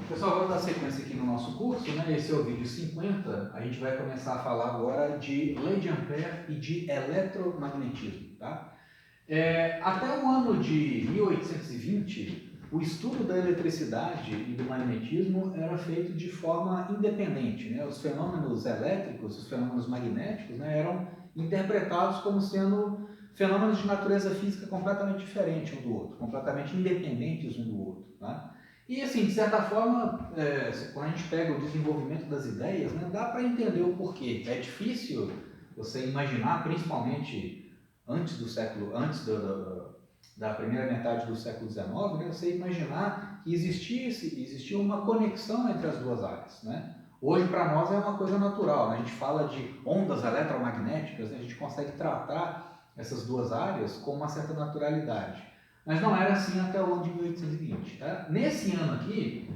Pessoal, vamos dar sequência aqui no nosso curso, né? Esse é o vídeo 50. A gente vai começar a falar agora de lei de Ampère e de eletromagnetismo, tá? Até o ano de 1820, o estudo da eletricidade e do magnetismo era feito de forma independente, né? Os fenômenos elétricos, os fenômenos magnéticos, né, eram interpretados como sendo fenômenos de natureza física completamente diferente um do outro, completamente independentes um do outro, tá? E assim, de certa forma, quando a gente pega o desenvolvimento das ideias, né, dá para entender o porquê. É difícil você imaginar, principalmente antes da primeira metade do século XIX, né, você imaginar que existia uma conexão entre as duas áreas, né? Hoje, para nós, é uma coisa natural, né? A gente fala de ondas eletromagnéticas, né? A gente consegue tratar essas duas áreas com uma certa naturalidade. Mas não era assim até o ano de 1820. Tá? Nesse ano aqui,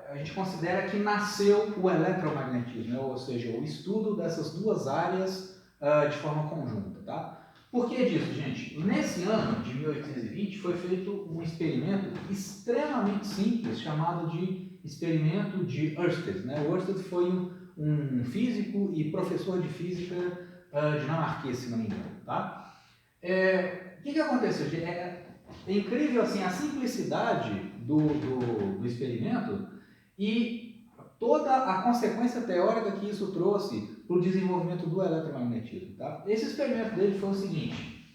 a gente considera que nasceu o eletromagnetismo, né? Ou seja, o estudo dessas duas áreas de forma conjunta. Tá? Por que disso, gente? Nesse ano de 1820 foi feito um experimento extremamente simples chamado de experimento de Ørsted. Né? O Ørsted foi um físico e professor de física dinamarquês, se não me engano. Tá? O que aconteceu? É incrível assim, a simplicidade do experimento e toda a consequência teórica que isso trouxe para o desenvolvimento do eletromagnetismo. Tá? Esse experimento dele foi o seguinte,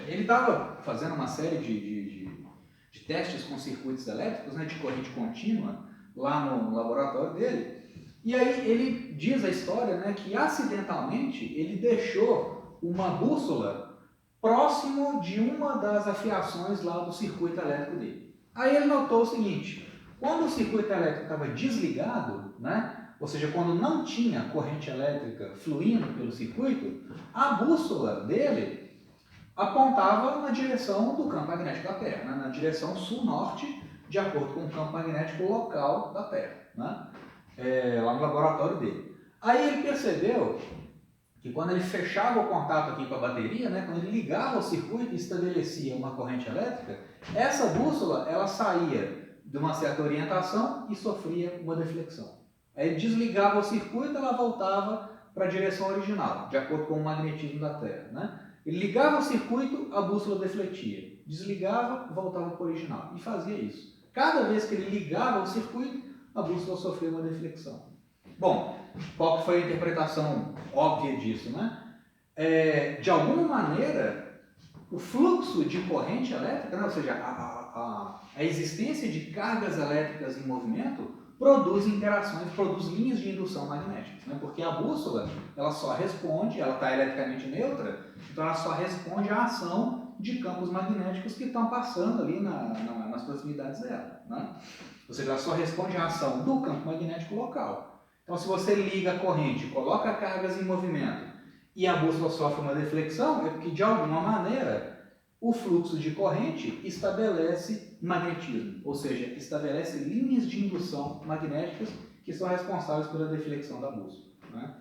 ele estava fazendo uma série de testes com circuitos elétricos, né, de corrente contínua, lá no laboratório dele, e aí ele diz a história, né, que acidentalmente ele deixou uma bússola próximo de uma das afiações lá do circuito elétrico dele. Aí ele notou o seguinte, quando o circuito elétrico estava desligado, né, ou seja, quando não tinha corrente elétrica fluindo pelo circuito, a bússola dele apontava na direção do campo magnético da Terra, né, na direção sul-norte, de acordo com o campo magnético local da Terra, né, lá no laboratório dele. Aí ele percebeu que quando ele fechava o contato aqui com a bateria, né, quando ele ligava o circuito e estabelecia uma corrente elétrica, essa bússola ela saía de uma certa orientação e sofria uma deflexão. Aí ele desligava o circuito, ela voltava para a direção original, de acordo com o magnetismo da Terra. Né? Ele ligava o circuito, a bússola defletia. Desligava, voltava para o original. E fazia isso. Cada vez que ele ligava o circuito, a bússola sofria uma deflexão. Bom, qual que foi a interpretação óbvia disso, né? De alguma maneira, o fluxo de corrente elétrica, né? Ou seja, a existência de cargas elétricas em movimento produz interações, produz linhas de indução magnéticas, né? Porque a bússola, ela só responde, ela está eletricamente neutra, então ela só responde à ação de campos magnéticos que estão passando ali nas proximidades dela, né? Ou seja, ela só responde à ação do campo magnético local. Então, se você liga a corrente, coloca cargas em movimento e a bússola sofre uma deflexão, é porque, de alguma maneira, o fluxo de corrente estabelece magnetismo, ou seja, estabelece linhas de indução magnéticas que são responsáveis pela deflexão da bússola. Né?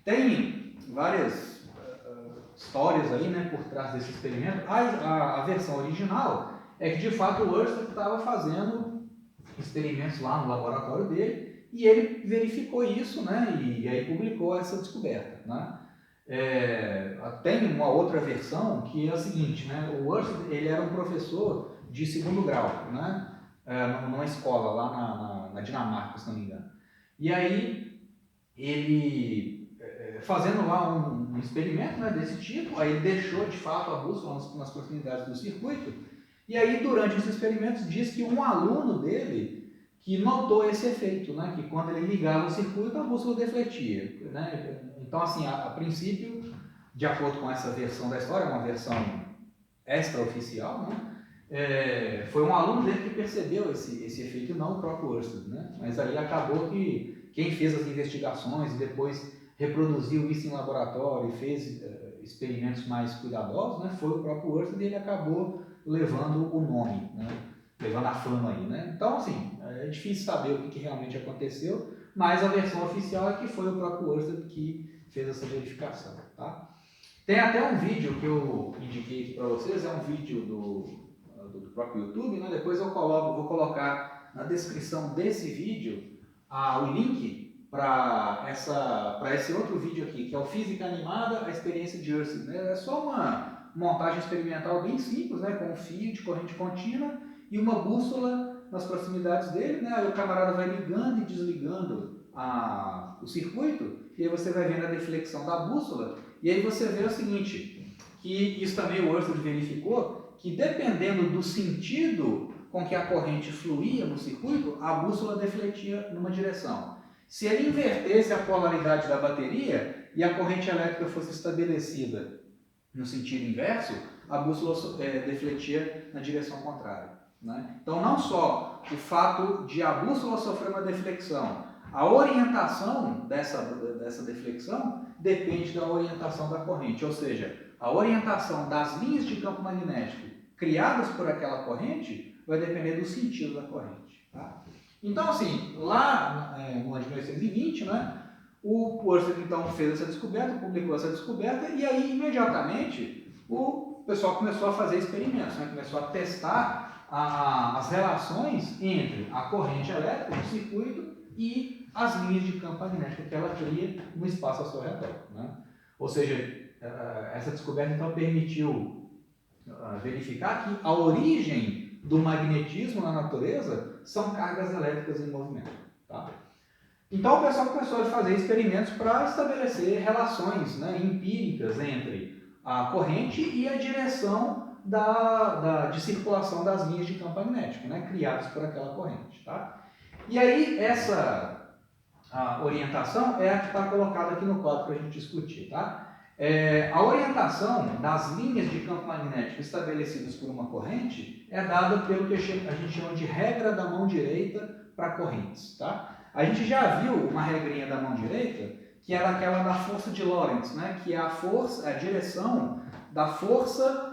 Tem várias histórias aí, né, por trás desse experimento. A versão original é que, de fato, o Ørsted estava fazendo experimentos lá no laboratório dele, e ele verificou isso, né, e aí publicou essa descoberta. Né? Tem uma outra versão que é a seguinte, né, o Ørsted ele era um professor de segundo grau, né, numa escola lá na Dinamarca, se não me engano. E aí ele, fazendo lá um experimento, né, desse tipo, aí ele deixou de fato a bússola nas proximidades do circuito, e aí durante os experimentos diz que um aluno dele que notou esse efeito, né? Que quando ele ligava o circuito, a bússola defletia. Né? Então, assim, a princípio, de acordo com essa versão da história, uma versão extraoficial, né? Foi um aluno dele que percebeu esse efeito e não o próprio Ørsted. Né? Mas aí acabou que quem fez as investigações e depois reproduziu isso em laboratório e fez experimentos mais cuidadosos, né? Foi o próprio Ørsted e ele acabou levando o nome, né? Levando a fama aí, né? Então, assim, é difícil saber o que realmente aconteceu, mas a versão oficial é que foi o próprio Ørsted que fez essa verificação, tá? Tem até um vídeo que eu indiquei aqui para vocês, é um vídeo do próprio YouTube, né? Depois eu vou colocar na descrição desse vídeo o link para esse outro vídeo aqui, que é o Física Animada, a experiência de Ursig, né? É só uma montagem experimental bem simples, né? Com um fio de corrente contínua e uma bússola nas proximidades dele, né? Aí o camarada vai ligando e desligando o circuito, e aí você vai vendo a deflexão da bússola, e aí você vê o seguinte, que isso também o Ursig verificou, que dependendo do sentido com que a corrente fluía no circuito, a bússola defletia numa direção. Se ele invertesse a polaridade da bateria e a corrente elétrica fosse estabelecida no sentido inverso, a bússola defletia na direção contrária, né? Então, não só o fato de a bússola sofrer uma deflexão, a orientação dessa deflexão depende da orientação da corrente, ou seja, a orientação das linhas de campo magnético criadas por aquela corrente vai depender do sentido da corrente, tá? Então, assim, lá no ano de 1920, né, o Ursig então fez essa descoberta, publicou essa descoberta, e aí imediatamente o pessoal começou a fazer experimentos, né, começou a testar as relações entre a corrente elétrica no circuito e as linhas de campo magnético que ela cria no espaço ao seu redor, né? Ou seja, essa descoberta então permitiu verificar que a origem do magnetismo na natureza são cargas elétricas em movimento, tá? Então o pessoal começou a fazer experimentos para estabelecer relações, né, empíricas entre a corrente e a direção de circulação das linhas de campo magnético, né, criadas por aquela corrente, tá? E aí a orientação é a que está colocada aqui no quadro para a gente discutir, tá? A orientação das linhas de campo magnético estabelecidas por uma corrente é dada pelo que a gente chama de regra da mão direita para correntes, tá? A gente já viu uma regrinha da mão direita, que era aquela da força de Lorentz, né? Que é a direção da força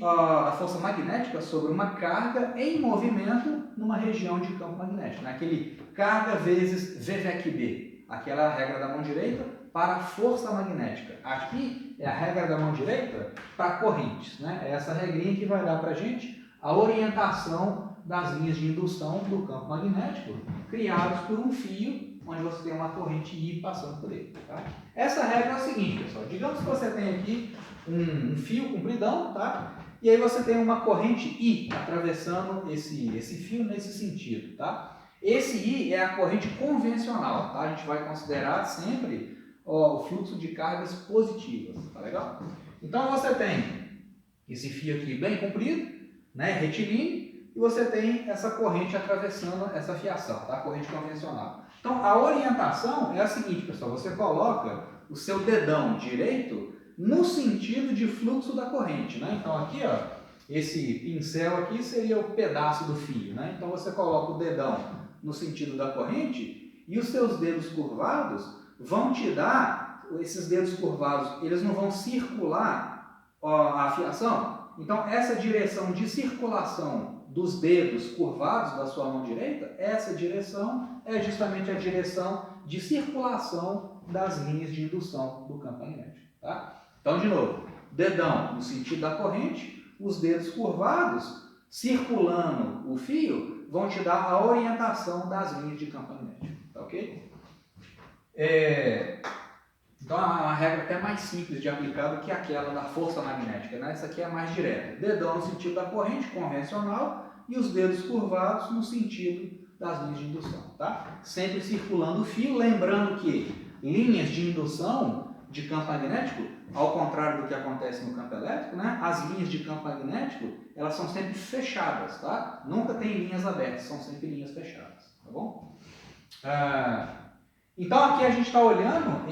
a força magnética sobre uma carga em movimento numa região de campo magnético, né? Aquele carga vezes VVEQ-B, aquela regra da mão direita para a força magnética. Aqui é a regra da mão direita para correntes, né? É essa regrinha que vai dar para a gente a orientação das linhas de indução do campo magnético criados por um fio onde você tem uma corrente I passando por ele, tá? Essa regra é a seguinte, pessoal. Digamos que você tem aqui um fio compridão, tá? E aí você tem uma corrente I atravessando esse fio nesse sentido, tá? Esse I é a corrente convencional, tá? A gente vai considerar sempre o fluxo de cargas positivas, tá legal? Então você tem esse fio aqui bem comprido, né, retilíneo, e você tem essa corrente atravessando essa fiação, tá? A corrente convencional. Então a orientação é a seguinte, pessoal, você coloca o seu dedão direito no sentido de fluxo da corrente, né? Então aqui, ó, esse pincel aqui seria o pedaço do fio, né? Então você coloca o dedão no sentido da corrente e os seus dedos curvados vão te dar, esses dedos curvados, eles não vão circular a fiação. Então essa direção de circulação dos dedos curvados da sua mão direita, essa direção é justamente a direção de circulação das linhas de indução do campo magnético, tá? Então, de novo, dedão no sentido da corrente, os dedos curvados circulando o fio vão te dar a orientação das linhas de campo magnético, tá ok? Então, é uma regra até mais simples de aplicar do que aquela da força magnética, né? Essa aqui é mais direta. Dedão no sentido da corrente convencional e os dedos curvados no sentido das linhas de indução, tá? Sempre circulando o fio, lembrando que linhas de indução de campo magnético, ao contrário do que acontece no campo elétrico, né? As linhas de campo magnético, elas são sempre fechadas, tá? Nunca tem linhas abertas, são sempre linhas fechadas, tá bom? Então aqui a gente está olhando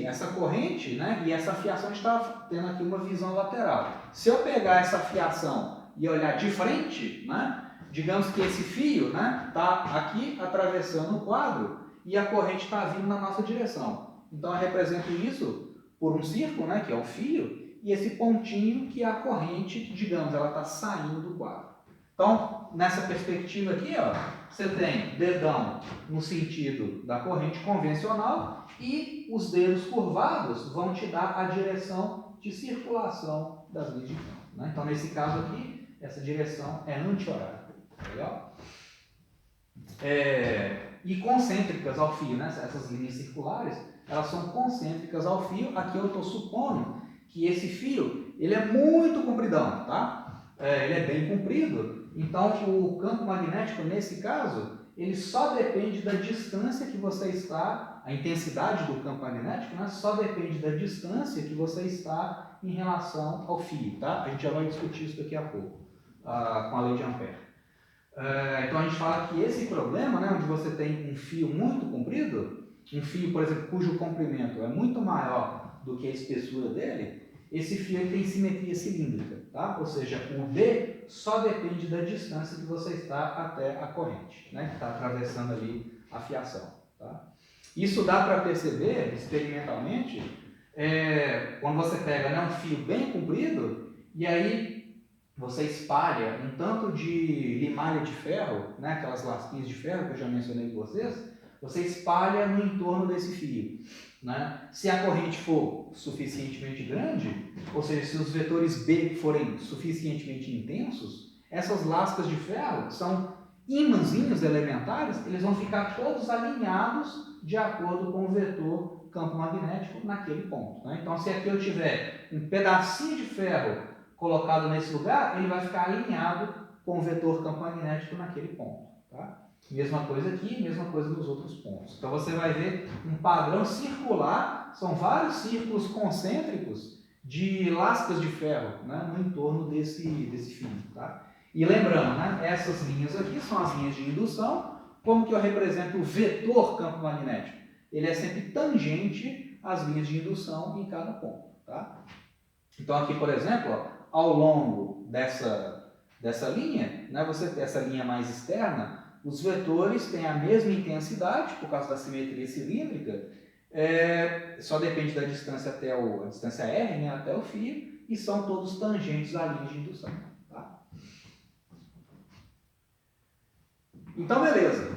essa corrente, né? E essa fiação, a gente está tendo aqui uma visão lateral. Se eu pegar essa fiação e olhar de frente, né? Digamos que esse fio, né, está aqui atravessando o quadro e a corrente está vindo na nossa direção. Então eu represento isso por um círculo, né, que é o fio, e esse pontinho que é a corrente, digamos, ela está saindo do quadro. Então, nessa perspectiva aqui, ó, você tem dedão no sentido da corrente convencional e os dedos curvados vão te dar a direção de circulação das linhas de campo, né? Então, nesse caso aqui, essa direção é anti-horária. Legal? e concêntricas ao fio, né? Essas linhas circulares, elas são concêntricas ao fio. Aqui eu estou supondo que esse fio, ele é muito compridão, tá? Ele é bem comprido, então o campo magnético, nesse caso, ele só depende da distância que você está, a intensidade do campo magnético, né? Só depende da distância que você está em relação ao fio, tá? A gente já vai discutir isso daqui a pouco, com a lei de Ampère. Então a gente fala que esse problema, né, onde você tem um fio muito comprido, um fio, por exemplo, cujo comprimento é muito maior do que a espessura dele, esse fio ele tem simetria cilíndrica, tá? Ou seja, o D só depende da distância que você está até a corrente, né, que está atravessando ali a fiação, tá? Isso dá para perceber experimentalmente quando você pega, né, um fio bem comprido e aí você espalha um tanto de limalha de ferro, né, aquelas lasquinhas de ferro que eu já mencionei com vocês, você espalha no entorno desse fio, né? Se a corrente for suficientemente grande, ou seja, se os vetores B forem suficientemente intensos, essas lascas de ferro são ímãzinhos elementares, eles vão ficar todos alinhados de acordo com o vetor campo magnético naquele ponto, né? Então, se aqui eu tiver um pedacinho de ferro colocado nesse lugar, ele vai ficar alinhado com o vetor campo magnético naquele ponto, tá? Mesma coisa aqui, mesma coisa nos outros pontos. Então você vai ver um padrão circular, são vários círculos concêntricos de lascas de ferro, né, no entorno desse fio, tá? E lembrando, né, essas linhas aqui são as linhas de indução. Como que eu represento o vetor campo magnético? Ele é sempre tangente às linhas de indução em cada ponto, tá? Então aqui, por exemplo, ó, ao longo dessa linha, né, você tem essa linha mais externa, os vetores têm a mesma intensidade, por causa da simetria cilíndrica, só depende da distância até a distância R, né, até o fio, e são todos tangentes à linha de indução. Tá? Então, beleza.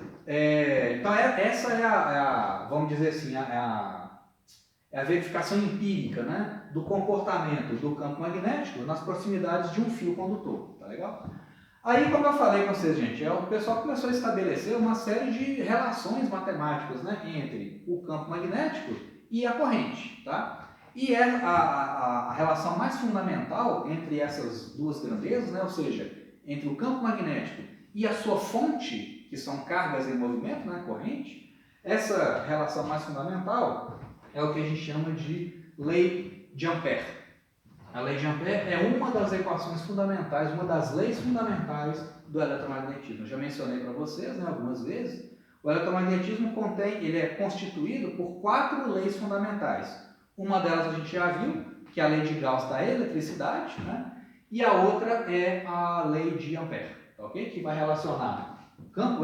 Então, essa é vamos dizer assim, é a verificação empírica, né, do comportamento do campo magnético nas proximidades de um fio condutor. Tá legal? Aí, como eu falei com vocês, gente, o pessoal começou a estabelecer uma série de relações matemáticas, né, entre o campo magnético e a corrente, tá? E a relação mais fundamental entre essas duas grandezas, né, ou seja, entre o campo magnético e a sua fonte, que são cargas em movimento, né, corrente, essa relação mais fundamental é o que a gente chama de lei de Ampère. A lei de Ampère é uma das equações fundamentais, uma das leis fundamentais do eletromagnetismo. Eu já mencionei para vocês, né, algumas vezes. O eletromagnetismo ele é constituído por 4 leis fundamentais. Uma delas a gente já viu, que é a lei de Gauss da eletricidade, né? E a outra é a lei de Ampère, ok? Que vai relacionar o campo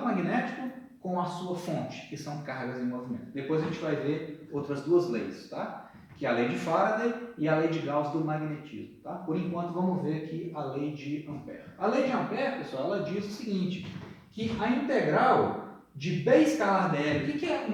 magnético com a sua fonte, que são cargas em movimento. Depois a gente vai ver outras 2 leis, tá? Que é a lei de Faraday e a lei de Gauss do magnetismo. Tá? Por enquanto, vamos ver aqui a lei de Ampère. A lei de Ampère, pessoal, ela diz o seguinte, que a integral de B escalar dl, o que é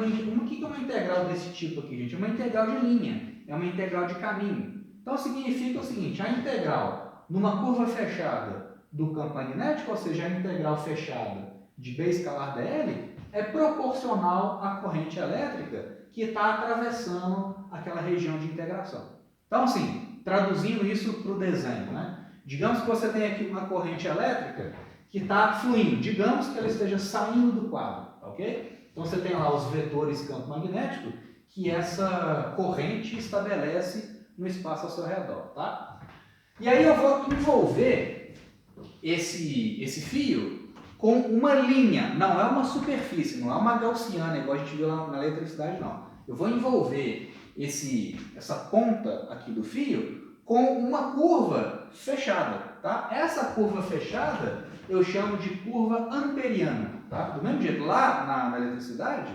uma integral desse tipo aqui, gente? É uma integral de linha, é uma integral de caminho. Então, significa o seguinte, a integral numa curva fechada do campo magnético, ou seja, a integral fechada de B escalar dl, é proporcional à corrente elétrica que está atravessando aquela região de integração. Então, assim, traduzindo isso para o desenho, né? Digamos que você tem aqui uma corrente elétrica que está fluindo. Digamos que ela esteja saindo do quadro, ok? Então, você tem lá os vetores campo magnético que essa corrente estabelece no espaço ao seu redor, tá? E aí eu vou envolver esse fio com uma linha, não é uma superfície, não é uma gaussiana, igual a gente viu lá na eletricidade, não. Eu vou envolver essa ponta aqui do fio com uma curva fechada, tá? Essa curva fechada eu chamo de curva amperiana, tá? Do mesmo jeito, lá na eletricidade,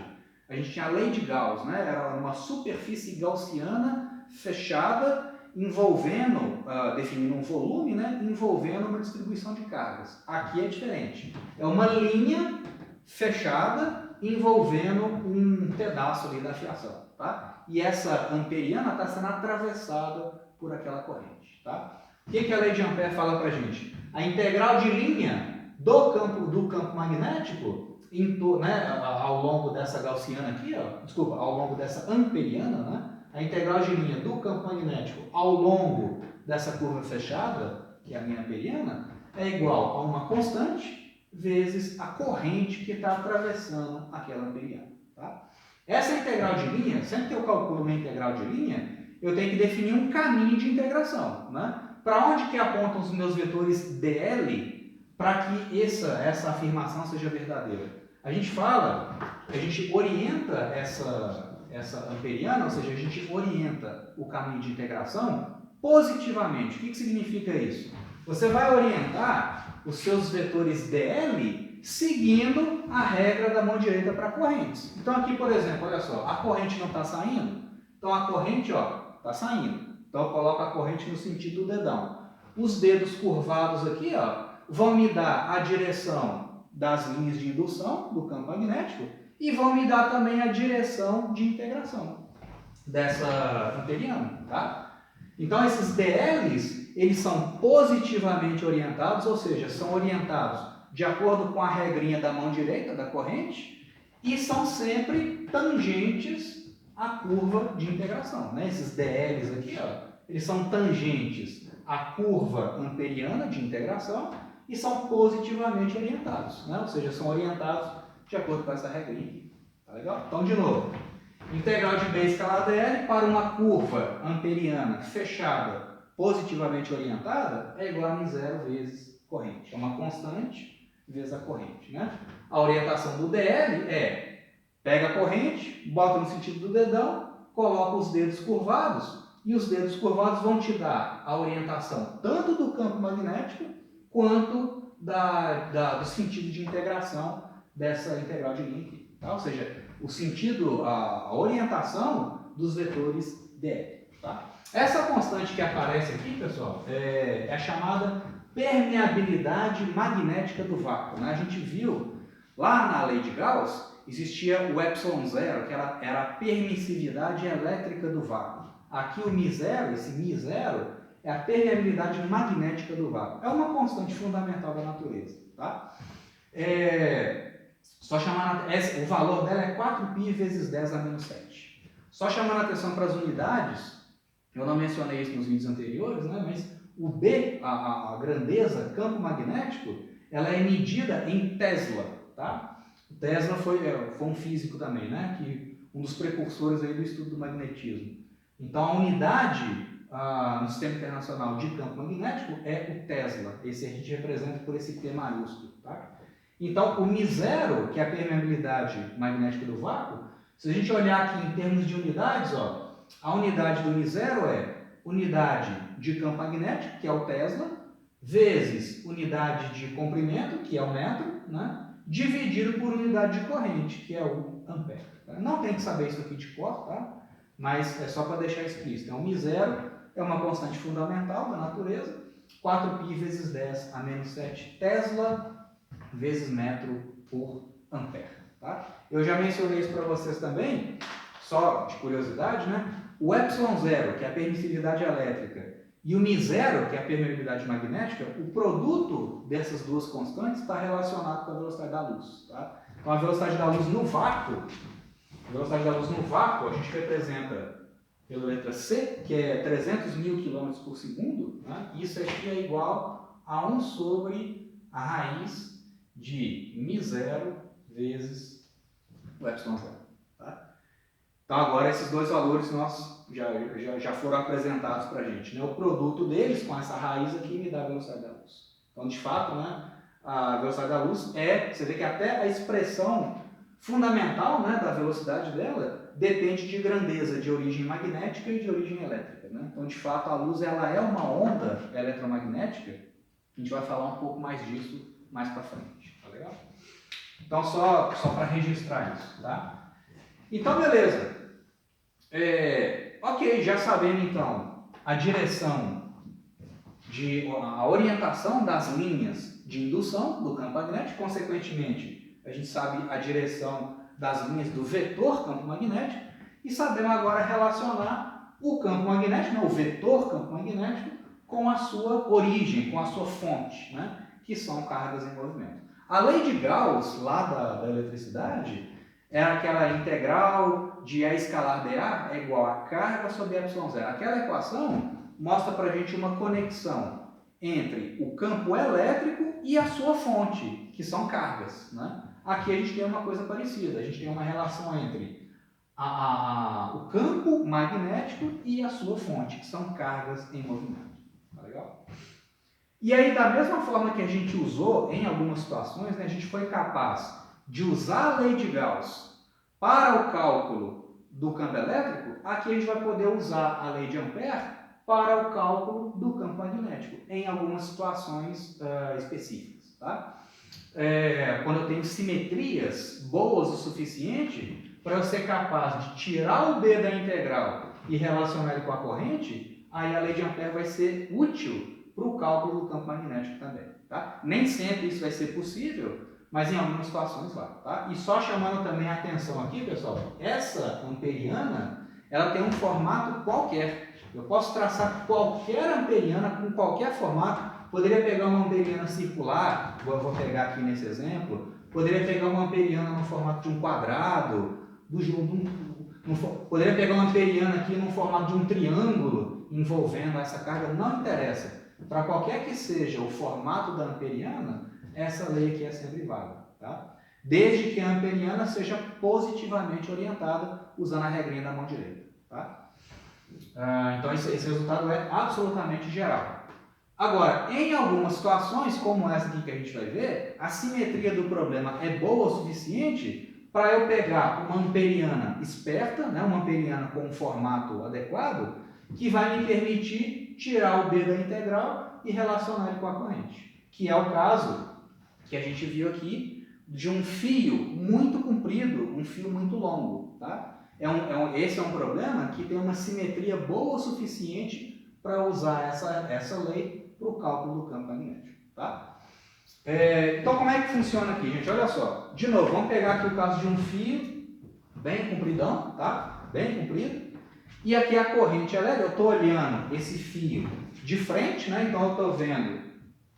a gente tinha a lei de Gauss, né? Era uma superfície gaussiana fechada, envolvendo, definindo um volume, né, envolvendo uma distribuição de cargas. Aqui é diferente. É uma linha fechada envolvendo um pedaço ali da fiação, tá? E essa amperiana está sendo atravessada por aquela corrente, tá? O que a lei de Ampère fala para a gente? A integral de linha do campo magnético né, ao longo dessa gaussiana aqui, ó, desculpa, ao longo dessa amperiana, né, a integral de linha do campo magnético ao longo dessa curva fechada, que é a minha amperiana, é igual a uma constante vezes a corrente que está atravessando aquela amperiana. Tá? Essa integral de linha, sempre que eu calculo uma integral de linha, eu tenho que definir um caminho de integração. Né? Para onde que apontam os meus vetores dl para que essa afirmação seja verdadeira? A gente orienta essa amperiana, ou seja, a gente orienta o caminho de integração positivamente. O que significa isso? Você vai orientar os seus vetores dl seguindo a regra da mão direita para correntes. Então aqui, por exemplo, olha só, a corrente não está saindo, então a corrente está saindo. Então eu coloco a corrente no sentido do dedão. Os dedos curvados aqui vão me dar a direção das linhas de indução do campo magnético e vão me dar também a direção de integração dessa amperiana. Tá? Então esses DLs, eles são positivamente orientados, ou seja, são orientados de acordo com a regrinha da mão direita da corrente e são sempre tangentes à curva de integração. Né? Esses DLs aqui, eles são tangentes à curva amperiana de integração e são positivamente orientados, né? Ou seja, são orientados de acordo com essa regrinha aqui. Tá legal? Então, de novo, integral de B escalar dl para uma curva amperiana fechada, positivamente orientada, é igual a μ0 vezes corrente. É uma constante vezes a corrente. Né? A orientação do dl é, pega a corrente, bota no sentido do dedão, coloca os dedos curvados, e os dedos curvados vão te dar a orientação tanto do campo magnético quanto do sentido de integração dessa integral de linha aqui. Tá? Ou seja, o sentido, a orientação dos vetores dl. Tá? Essa constante que aparece aqui, pessoal, é a chamada permeabilidade magnética do vácuo. Né? A gente viu lá na lei de Gauss, existia o ε0, que era a permissividade elétrica do vácuo. Aqui o μ0, esse μ0, é a permeabilidade magnética do vácuo. É uma constante fundamental da natureza. Tá? Só chamando o valor dela é 4π vezes 10 a menos 7. Só chamando a atenção para as unidades, eu não mencionei isso nos vídeos anteriores, né? Mas o B, a grandeza, campo magnético, ela é medida em Tesla. Tá? O Tesla foi um físico também, né? Um dos precursores aí do estudo do magnetismo. Então a unidade no sistema internacional de campo magnético é o Tesla. Esse a gente representa por esse T maiúsculo. Tá? Então, o μ0, que é a permeabilidade magnética do vácuo, se a gente olhar aqui em termos de unidades, a unidade do μ0 é unidade de campo magnético, que é o Tesla, vezes unidade de comprimento, que é o metro, né? Dividido por unidade de corrente, que é o ampere. Tá? Não tem que saber isso aqui de cor, tá? Mas é só para deixar explícito. Então, o μ0 é uma constante fundamental da natureza, 4π vezes 10 a menos 7 Tesla vezes metro por ampere. Tá? Eu já mencionei isso para vocês também, só de curiosidade, né? O ε0, que é a permissividade elétrica, e o μ0, que é a permeabilidade magnética, o produto dessas duas constantes está relacionado com a velocidade da luz. Tá? Então, a velocidade da luz no vácuo, a gente representa pela letra C, que é 300 mil km por segundo. Né? Isso aqui é igual a 1 sobre a raiz de μ0 vezes o ε0. Tá? Então agora esses dois valores já foram apresentados para a gente. Né? O produto deles com essa raiz aqui me dá a velocidade da luz. Então de fato, né, a velocidade da luz você vê que até a expressão fundamental, né, da velocidade dela depende de grandeza de origem magnética e de origem elétrica. Né? Então de fato a luz ela é uma onda eletromagnética. A gente vai falar um pouco mais disso mais para frente, tá legal? Então, só para registrar isso, tá? Então, beleza. Ok, já sabendo, então, a direção, a orientação das linhas de indução do campo magnético, consequentemente, a gente sabe a direção das linhas do vetor campo magnético e sabemos agora relacionar o campo magnético, o vetor campo magnético, com a sua origem, com a sua fonte, né? Que são cargas em movimento. A lei de Gauss, lá da eletricidade, é aquela integral de E escalar dA é igual a carga sobre ε0. Aquela equação mostra para a gente uma conexão entre o campo elétrico e a sua fonte, que são cargas, né? Aqui a gente tem uma coisa parecida, a gente tem uma relação entre o campo magnético e a sua fonte, que são cargas em movimento. Tá legal? E aí, da mesma forma que a gente usou em algumas situações, né, a gente foi capaz de usar a lei de Gauss para o cálculo do campo elétrico, aqui a gente vai poder usar a lei de Ampère para o cálculo do campo magnético, em algumas situações específicas. Tá? Quando eu tenho simetrias boas o suficiente para eu ser capaz de tirar o B da integral e relacionar ele com a corrente, aí a lei de Ampère vai ser útil para o cálculo do campo magnético também. Tá? Nem sempre isso vai ser possível, mas em algumas situações vai. Tá? E só chamando também a atenção aqui, pessoal, essa amperiana, ela tem um formato qualquer. Eu posso traçar qualquer amperiana com qualquer formato. Poderia pegar uma amperiana circular, eu vou pegar aqui nesse exemplo, poderia pegar uma amperiana no formato de um quadrado, poderia pegar uma amperiana aqui no formato de um triângulo envolvendo essa carga, não interessa. Para qualquer que seja o formato da amperiana, essa lei aqui é sempre válida. Tá? Desde que a amperiana seja positivamente orientada usando a regrinha da mão direita. Tá? Então esse resultado é absolutamente geral. Agora, em algumas situações, como essa aqui que a gente vai ver, a simetria do problema é boa o suficiente para eu pegar uma amperiana esperta, né, uma amperiana com um formato adequado, que vai me permitir tirar o B da integral e relacionar ele com a corrente. Que é o caso que a gente viu aqui de um fio muito comprido, um fio muito longo. Tá? Esse é um problema que tem uma simetria boa o suficiente para usar essa lei para o cálculo do campo magnético. Tá? Então, como é que funciona aqui, gente? Olha só. De novo, vamos pegar aqui o caso de um fio bem compridão, tá? Bem comprido. E aqui a corrente elétrica, eu estou olhando esse fio de frente, né? Então eu estou vendo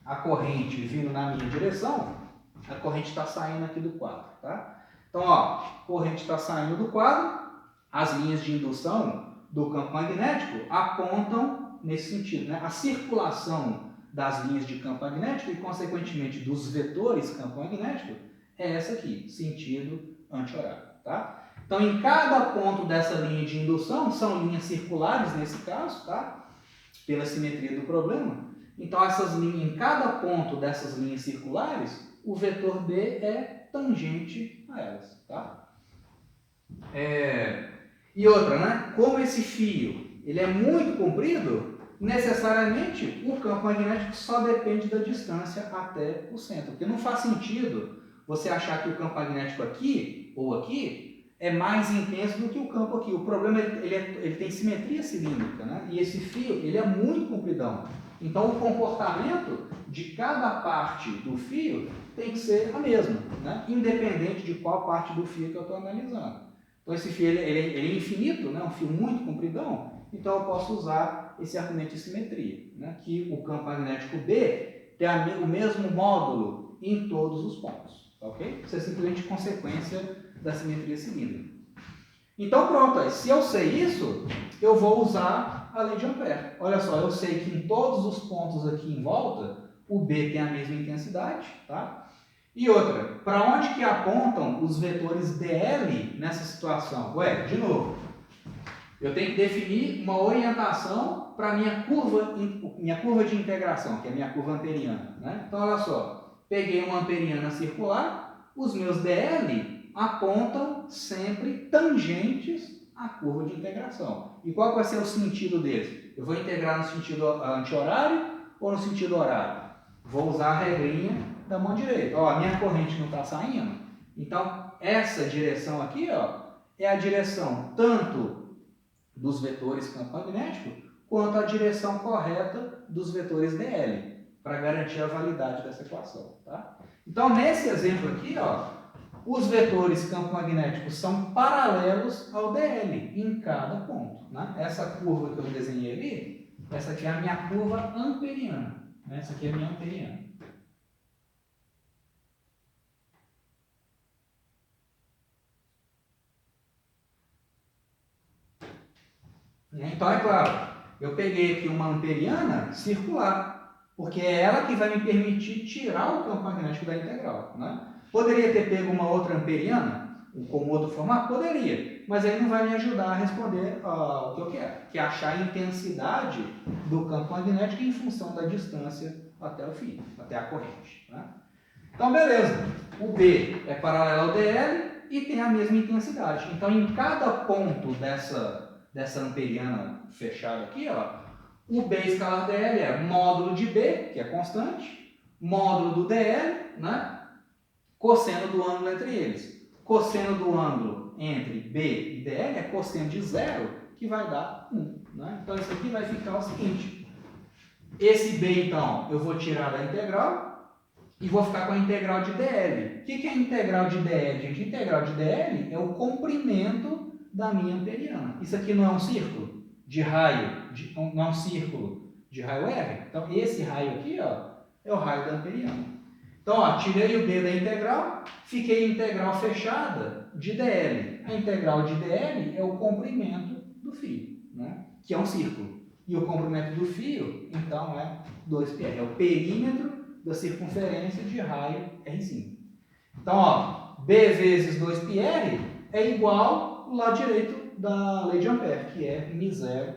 a corrente vindo na minha direção, a corrente está saindo aqui do quadro. Tá? Então, ó, a corrente está saindo do quadro, as linhas de indução do campo magnético apontam nesse sentido, né? A circulação das linhas de campo magnético e, consequentemente, dos vetores campo magnético é essa aqui, sentido anti-horário. Tá? Então, em cada ponto dessa linha de indução, são linhas circulares nesse caso, tá? Pela simetria do problema. Então, em cada ponto dessas linhas circulares, o vetor B é tangente a elas. Tá? E outra, né? Como esse fio ele é muito comprido, necessariamente o campo magnético só depende da distância até o centro. Porque não faz sentido você achar que o campo magnético aqui ou aqui é mais intenso do que o campo aqui. O problema ele tem simetria cilíndrica, né? E esse fio ele é muito compridão. Então o comportamento de cada parte do fio tem que ser a mesma, né? Independente de qual parte do fio que eu estou analisando. Então esse fio ele é infinito, né? Um fio muito compridão. Então eu posso usar esse argumento de simetria, né? Que o campo magnético B tem o mesmo módulo em todos os pontos. Ok? Isso é simplesmente consequência da simetria cilíndrica. Então pronto, se eu sei isso, eu vou usar a lei de Ampère. Olha só, eu sei que em todos os pontos aqui em volta, o B tem a mesma intensidade, tá? E outra, para onde que apontam os vetores dl nessa situação? Ué, de novo, eu tenho que definir uma orientação para a minha curva de integração, que é a minha curva amperiana. Né? Então, olha só, peguei uma amperiana circular, os meus dl apontam sempre tangentes à curva de integração. E qual vai ser o sentido deles? Eu vou integrar no sentido anti-horário ou no sentido horário? Vou usar a regrinha da mão direita. Ó, a minha corrente não está saindo, então essa direção aqui, ó, é a direção tanto dos vetores campo magnético quanto a direção correta dos vetores dl, para garantir a validade dessa equação. Tá? Então, nesse exemplo aqui, ó, os vetores campo magnético são paralelos ao dl em cada ponto. Né? Essa curva que eu desenhei ali Essa aqui é a minha curva amperiana. Né? Essa aqui é a minha amperiana. Então, é claro, eu peguei aqui uma amperiana circular, porque é ela que vai me permitir tirar o campo magnético da integral. Né? Poderia ter pego uma outra amperiana, com outro formato? Poderia, mas aí não vai me ajudar a responder o que eu quero, que é achar a intensidade do campo magnético em função da distância até o fio, até a corrente. Né? Então, beleza, o B é paralelo ao DL e tem a mesma intensidade. Então, em cada ponto dessa amperiana fechada aqui, ó, o B escalar dl é módulo de B, que é constante, módulo do dl, né? Cosseno do ângulo entre eles. Cosseno do ângulo entre B e dl é cosseno de zero, que vai dar 1. Né? Então, isso aqui vai ficar o seguinte. Esse B, então, eu vou tirar da integral e vou ficar com a integral de dl. O que é a integral de dl, gente? A integral de dl é o comprimento da minha amperiana. Isso aqui não é um círculo de raio, não é um círculo de raio R. Então, esse raio aqui, ó, é o raio da amperiana. Então, ó, tirei o B da integral, fiquei em integral fechada de dl. A integral de dl é o comprimento do fio, né? Que é um círculo. E o comprimento do fio, então, é 2πr. É o perímetro da circunferência de raio R5. Então, ó, B vezes 2πr é igual o lado direito da lei de Ampère, que é μ0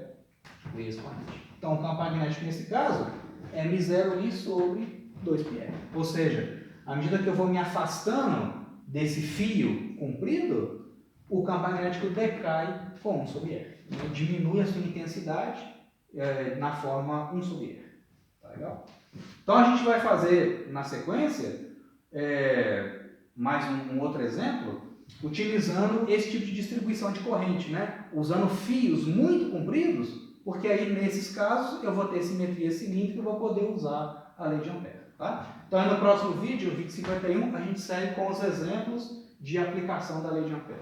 vezes corrente. Então, o campo magnético, nesse caso, é μ0i sobre 2πr. Ou seja, à medida que eu vou me afastando desse fio comprido, o campo magnético decai com 1 sobre r. Diminui a sua intensidade na forma 1 sobre r. Tá legal? Então, a gente vai fazer, na sequência, mais um outro exemplo, utilizando esse tipo de distribuição de corrente, né? Usando fios muito compridos, porque aí, nesses casos, eu vou ter simetria cilíndrica e vou poder usar a lei de Ampère. Tá? Então, no próximo vídeo, o vídeo 51, a gente segue com os exemplos de aplicação da lei de Ampère.